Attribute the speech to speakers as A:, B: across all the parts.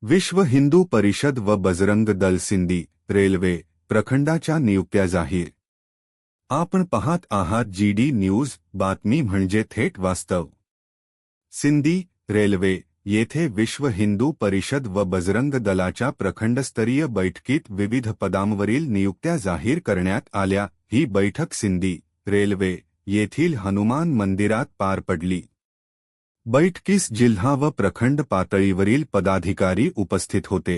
A: विश्व हिंदू परिषद व बजरंग दल सिंदी रेल्वे प्रखंडाच्या नियुक्त्या जाहीर। आपण पाहत आहात GD न्यूज, बातमी म्हणजे थेट वास्तव। सिंदी रेल्वे येथे विश्व हिंदू परिषद व बजरंग दलाच्या प्रखंडस्तरीय बैठकीत विविध पदांवरील नियुक्त्या जाहीर करण्यात आल्या। ही बैठक सिंदी रेल्वे येथील हनुमान मंदिरात पार पडली। बैठकीस जिल्हा व प्रखंड पातळीवरील पदाधिकारी उपस्थित होते।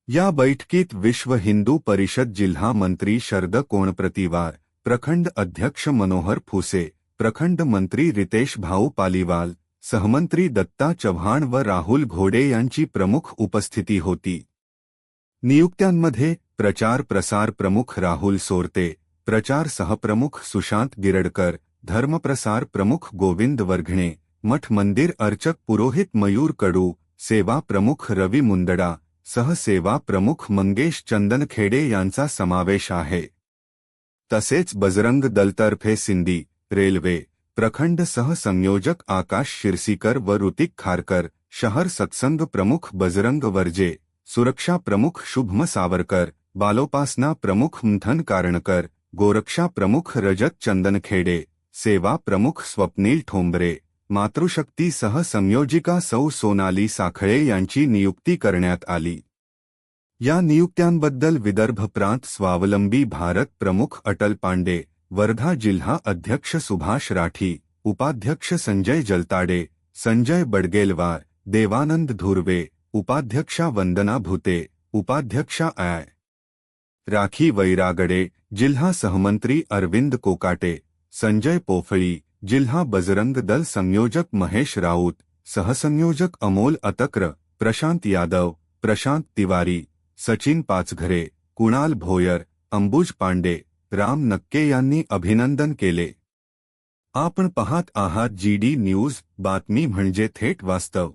A: या बैठकीत विश्व हिंदू परिषद जिल्हा मंत्री शरद कोणप्रतिवार, प्रखंड अध्यक्ष मनोहर फुसे, प्रखंड मंत्री रितेश भाऊ पालीवाल, सहमंत्री दत्ता चव्हाण व राहुल घोडे यांची प्रमुख उपस्थिती होती। नियुक्त्यांमध्ये प्रचार प्रसार प्रमुख राहुल सोरते, प्रचार सहप्रमुख सुशांत गिरडकर, धर्मप्रसार प्रमुख गोविंद वर्घणे, मठ मंदिर अर्चक पुरोहित मयूर कडू, सेवा प्रमुख रवी मुंदडा, सहसेवा प्रमुख मंगेश चंदनखेडे यांचा समावेश आहे। तसेच बजरंग दलतर्फे सिंदी रेल्वे प्रखंड सहसंयोजक आकाश शिरसीकर व ऋतिक खारकर, शहर सत्संग प्रमुख बजरंग वर्जे, सुरक्षा प्रमुख शुभम सावरकर, बालोपासना प्रमुख मंथन कारणकर, गोरक्षा प्रमुख रजत चंदनखेडे, सेवा प्रमुख स्वप्नील ठोंबरे, मातृशक्ती सहसंयोजिका सौ सोनाली साखळे यांची नियुक्ती करण्यात आली। या नियुक्त्यांबद्दल विदर्भ प्रांत स्वावलंबी भारत प्रमुख अटल पांडे, वर्धा जिल्हा अध्यक्ष सुभाष राठी, उपाध्यक्ष संजय जलताडे, संजय बडगेलवार, देवानंद धुर्वे, उपाध्यक्षा वंदना भुते, उपाध्यक्षा राखी वैरागडे, जिल्हा सहमंत्री अरविंद कोकाटे, संजय पोफळी, जिल्हा बजरंग दल संयोजक महेश राऊत, सहसंयोजक अमोल अतक्र, प्रशांत यादव, प्रशांत तिवारी, सचिन पाचघरे, कुणाल भोयर, अंबुज पांडे, राम नक्के यांनी अभिनंदन केले। आपण पाहत आहात GD न्यूज, बातमी म्हणजे थेट वास्तव।